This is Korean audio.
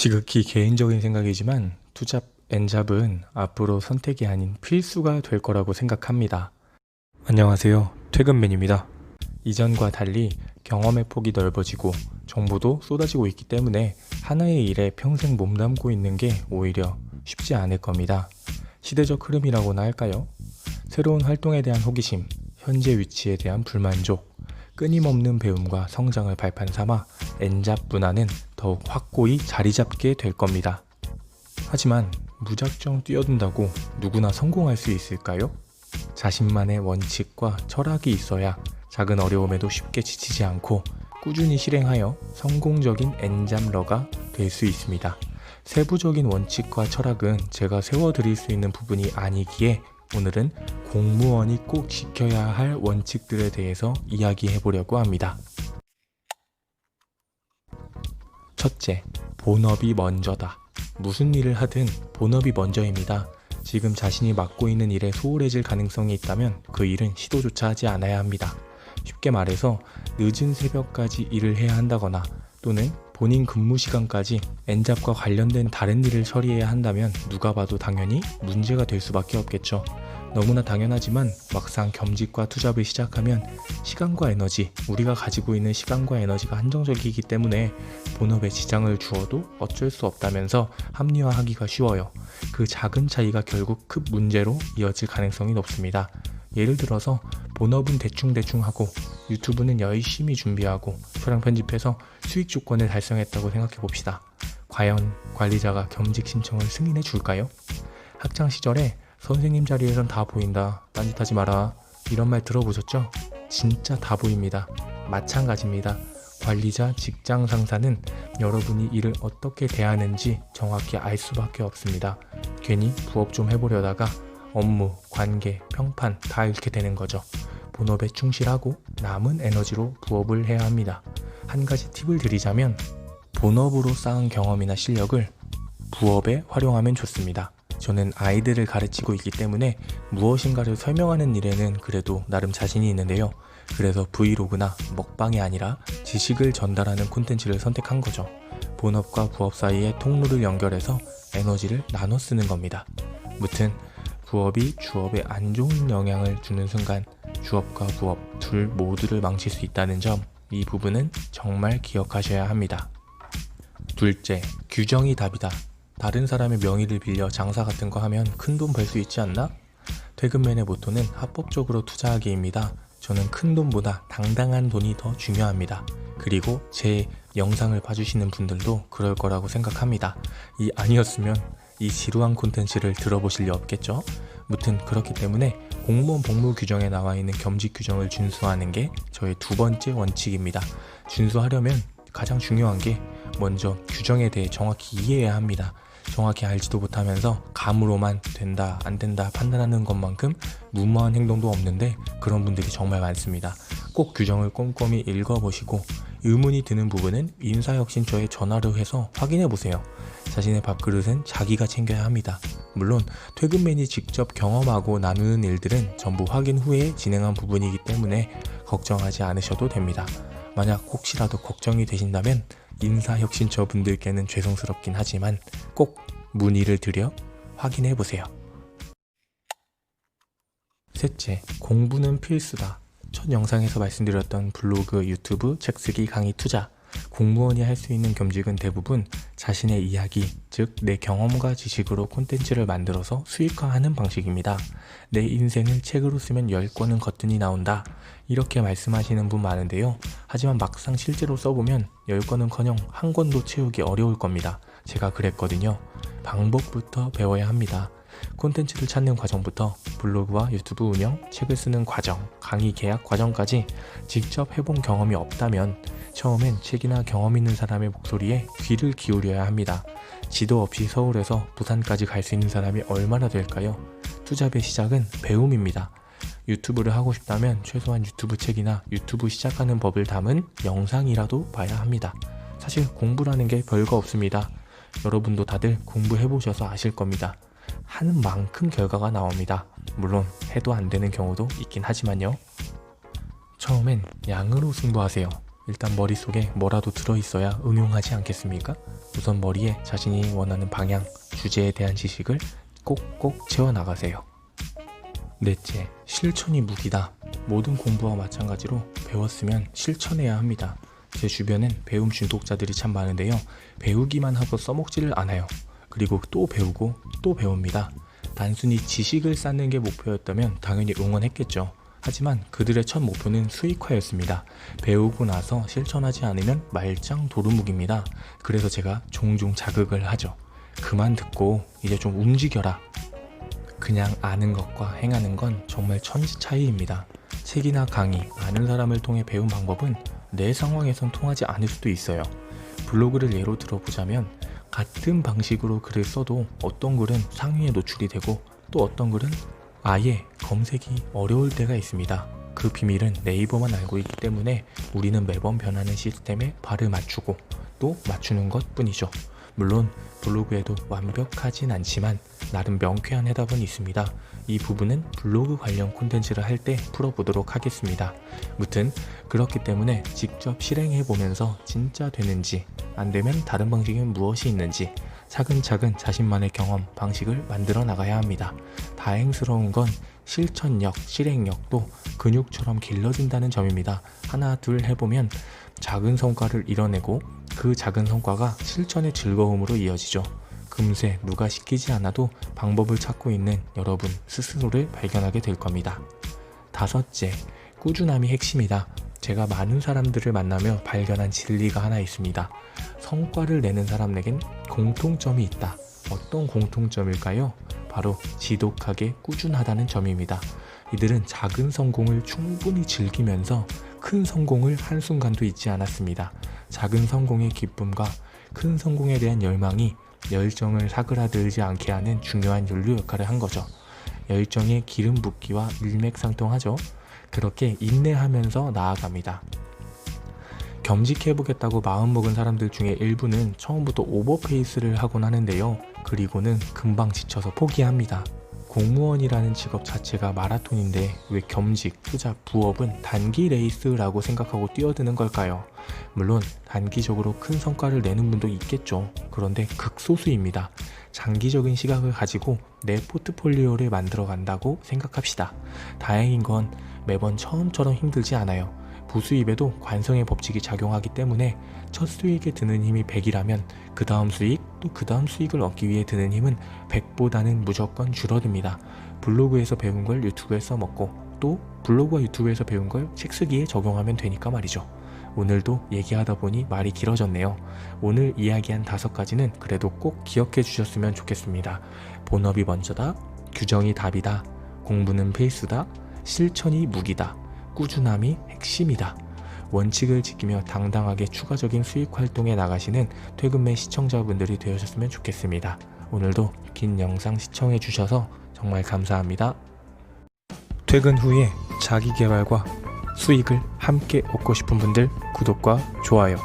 지극히 개인적인 생각이지만 투잡, 엔잡은 앞으로 선택이 아닌 필수가 될 거라고 생각합니다. 안녕하세요. 퇴근맨입니다. 이전과 달리 경험의 폭이 넓어지고 정보도 쏟아지고 있기 때문에 하나의 일에 평생 몸담고 있는 게 오히려 쉽지 않을 겁니다. 시대적 흐름이라고나 할까요? 새로운 활동에 대한 호기심, 현재 위치에 대한 불만족, 끊임없는 배움과 성장을 발판 삼아 엔잡 문화는 더욱 확고히 자리 잡게 될 겁니다. 하지만 무작정 뛰어든다고 누구나 성공할 수 있을까요? 자신만의 원칙과 철학이 있어야 작은 어려움에도 쉽게 지치지 않고 꾸준히 실행하여 성공적인 엔잡러가 될 수 있습니다. 세부적인 원칙과 철학은 제가 세워드릴 수 있는 부분이 아니기에 오늘은 공무원이 꼭 지켜야 할 원칙들에 대해서 이야기해 보려고 합니다. 첫째, 본업이 먼저다. 무슨 일을 하든 본업이 먼저입니다. 지금 자신이 맡고 있는 일에 소홀해질 가능성이 있다면 그 일은 시도조차 하지 않아야 합니다. 쉽게 말해서 늦은 새벽까지 일을 해야 한다거나 또는 본인 근무 시간까지 엔잡과 관련된 다른 일을 처리해야 한다면 누가 봐도 당연히 문제가 될 수밖에 없겠죠. 너무나 당연하지만 막상 겸직과 투잡을 시작하면 시간과 에너지, 우리가 가지고 있는 시간과 에너지가 한정적이기 때문에 본업에 지장을 주어도 어쩔 수 없다면서 합리화하기가 쉬워요. 그 작은 차이가 결국 큰 문제로 이어질 가능성이 높습니다. 예를 들어서 본업은 대충 하고 유튜브는 열심히 준비하고 촬영 편집해서 수익 조건을 달성했다고 생각해 봅시다. 과연 관리자가 겸직 신청을 승인해 줄까요? 학창 시절에 선생님 자리에선 다 보인다, 딴짓하지 마라, 이런 말 들어보셨죠? 진짜 다 보입니다. 마찬가지입니다. 관리자, 직장 상사는 여러분이 일을 어떻게 대하는지 정확히 알 수밖에 없습니다. 괜히 부업 좀 해보려다가 업무, 관계, 평판 다 잃게 되는 거죠. 본업에 충실하고 남은 에너지로 부업을 해야 합니다. 한 가지 팁을 드리자면 본업으로 쌓은 경험이나 실력을 부업에 활용하면 좋습니다. 저는 아이들을 가르치고 있기 때문에 무엇인가를 설명하는 일에는 그래도 나름 자신이 있는데요. 그래서 브이로그나 먹방이 아니라 지식을 전달하는 콘텐츠를 선택한 거죠. 본업과 부업 사이의 통로를 연결해서 에너지를 나눠 쓰는 겁니다. 무튼 부업이 주업에 안 좋은 영향을 주는 순간 주업과 부업 둘 모두를 망칠 수 있다는 점, 이 부분은 정말 기억하셔야 합니다. 둘째, 규정이 답이다. 다른 사람의 명의를 빌려 장사 같은 거 하면 큰 돈 벌 수 있지 않나? 퇴근맨의 모토는 합법적으로 투자하기입니다. 저는 큰 돈보다 당당한 돈이 더 중요합니다. 그리고 제 영상을 봐주시는 분들도 그럴 거라고 생각합니다. 이 아니었으면 이 지루한 콘텐츠를 들어보실 리 없겠죠? 무튼 그렇기 때문에 공무원 복무 규정에 나와 있는 겸직 규정을 준수하는 게 저의 두 번째 원칙입니다. 준수하려면 가장 중요한 게 먼저 규정에 대해 정확히 이해해야 합니다. 정확히 알지도 못하면서 감으로만 된다, 안 된다 판단하는 것만큼 무모한 행동도 없는데 그런 분들이 정말 많습니다. 꼭 규정을 꼼꼼히 읽어보시고 의문이 드는 부분은 인사혁신처에 전화를 해서 확인해보세요. 자신의 밥그릇은 자기가 챙겨야 합니다. 물론 퇴근맨이 직접 경험하고 나누는 일들은 전부 확인 후에 진행한 부분이기 때문에 걱정하지 않으셔도 됩니다. 만약 혹시라도 걱정이 되신다면 인사혁신처 분들께는 죄송스럽긴 하지만 꼭 문의를 드려 확인해보세요. 셋째, 공부는 필수다. 첫 영상에서 말씀드렸던 블로그, 유튜브, 책쓰기, 강의, 투자, 공무원이 할 수 있는 겸직은 대부분 자신의 이야기, 즉 내 경험과 지식으로 콘텐츠를 만들어서 수익화하는 방식입니다. 내 인생을 책으로 쓰면 10권은 거뜬히 나온다, 이렇게 말씀하시는 분 많은데요. 하지만 막상 실제로 써보면 10권은커녕 한 권도 채우기 어려울 겁니다. 제가 그랬거든요. 방법부터 배워야 합니다. 콘텐츠를 찾는 과정부터 블로그와 유튜브 운영, 책을 쓰는 과정, 강의 계약 과정까지 직접 해본 경험이 없다면 처음엔 책이나 경험 있는 사람의 목소리에 귀를 기울여야 합니다. 지도 없이 서울에서 부산까지 갈 수 있는 사람이 얼마나 될까요? 투잡의 시작은 배움입니다. 유튜브를 하고 싶다면 최소한 유튜브 책이나 유튜브 시작하는 법을 담은 영상이라도 봐야 합니다. 사실 공부라는 게 별거 없습니다. 여러분도 다들 공부해보셔서 아실 겁니다. 하는 만큼 결과가 나옵니다. 물론 해도 안 되는 경우도 있긴 하지만요. 처음엔 양으로 승부하세요. 일단 머릿속에 뭐라도 들어있어야 응용하지 않겠습니까? 우선 머리에 자신이 원하는 방향, 주제에 대한 지식을 꼭꼭 채워나가세요. 넷째, 실천이 무기다. 모든 공부와 마찬가지로 배웠으면 실천해야 합니다. 제 주변엔 배움 중독자들이 참 많은데요. 배우기만 하고 써먹지를 않아요. 그리고 또 배우고 또 배웁니다. 단순히 지식을 쌓는 게 목표였다면 당연히 응원했겠죠. 하지만 그들의 첫 목표는 수익화였습니다. 배우고 나서 실천하지 않으면 말짱 도루묵입니다. 그래서 제가 종종 자극을 하죠. 그만 듣고 이제 좀 움직여라. 그냥 아는 것과 행하는 건 정말 천지 차이입니다. 책이나 강의, 아는 사람을 통해 배운 방법은 내 상황에선 통하지 않을 수도 있어요. 블로그를 예로 들어보자면 같은 방식으로 글을 써도 어떤 글은 상위에 노출이 되고 또 어떤 글은 아예 검색이 어려울 때가 있습니다. 그 비밀은 네이버만 알고 있기 때문에 우리는 매번 변하는 시스템에 발을 맞추고 또 맞추는 것 뿐이죠. 물론 블로그에도 완벽하진 않지만 나름 명쾌한 해답은 있습니다. 이 부분은 블로그 관련 콘텐츠를 할 때 풀어보도록 하겠습니다. 무튼 그렇기 때문에 직접 실행해보면서 진짜 되는지 안되면 다른 방식은 무엇이 있는지 차근차근 자신만의 경험, 방식을 만들어 나가야 합니다. 다행스러운 건 실천력, 실행력도 근육처럼 길러진다는 점입니다. 하나, 둘 해보면 작은 성과를 이뤄내고 그 작은 성과가 실천의 즐거움으로 이어지죠. 금세 누가 시키지 않아도 방법을 찾고 있는 여러분 스스로를 발견하게 될 겁니다. 다섯째, 꾸준함이 핵심이다. 제가 많은 사람들을 만나며 발견한 진리가 하나 있습니다. 성과를 내는 사람에겐 공통점이 있다. 어떤 공통점일까요? 바로 지독하게 꾸준하다는 점입니다. 이들은 작은 성공을 충분히 즐기면서 큰 성공을 한순간도 잊지 않았습니다. 작은 성공의 기쁨과 큰 성공에 대한 열망이 열정을 사그라들지 않게 하는 중요한 연료 역할을 한 거죠. 열정의 기름 붓기와 일맥상통하죠. 그렇게 인내하면서 나아갑니다. 겸직해보겠다고 마음먹은 사람들 중에 일부는 처음부터 오버페이스를 하곤 하는데요. 그리고는 금방 지쳐서 포기합니다. 공무원이라는 직업 자체가 마라톤인데 왜 겸직, 투잡, 부업은 단기 레이스라고 생각하고 뛰어드는 걸까요? 물론 단기적으로 큰 성과를 내는 분도 있겠죠. 그런데 극소수입니다. 장기적인 시각을 가지고 내 포트폴리오를 만들어 간다고 생각합시다. 다행인 건 매번 처음처럼 힘들지 않아요. 부수입에도 관성의 법칙이 작용하기 때문에 첫 수익에 드는 힘이 100이라면 그 다음 수익, 또 그 다음 수익을 얻기 위해 드는 힘은 100보다는 무조건 줄어듭니다. 블로그에서 배운 걸 유튜브에 써먹고 또 블로그와 유튜브에서 배운 걸 책 쓰기에 적용하면 되니까 말이죠. 오늘도 얘기하다 보니 말이 길어졌네요. 오늘 이야기한 5가지는 그래도 꼭 기억해 주셨으면 좋겠습니다. 본업이 먼저다, 규정이 답이다, 공부는 필수다, 실천이 무기다, 꾸준함이 핵심이다. 원칙을 지키며 당당하게 추가적인 수익 활동에 나가시는 퇴근맨 시청자분들이 되셨으면 좋겠습니다. 오늘도 긴 영상 시청해 주셔서 정말 감사합니다. 퇴근 후에 자기 개발과 수익을 함께 얻고 싶은 분들 구독과 좋아요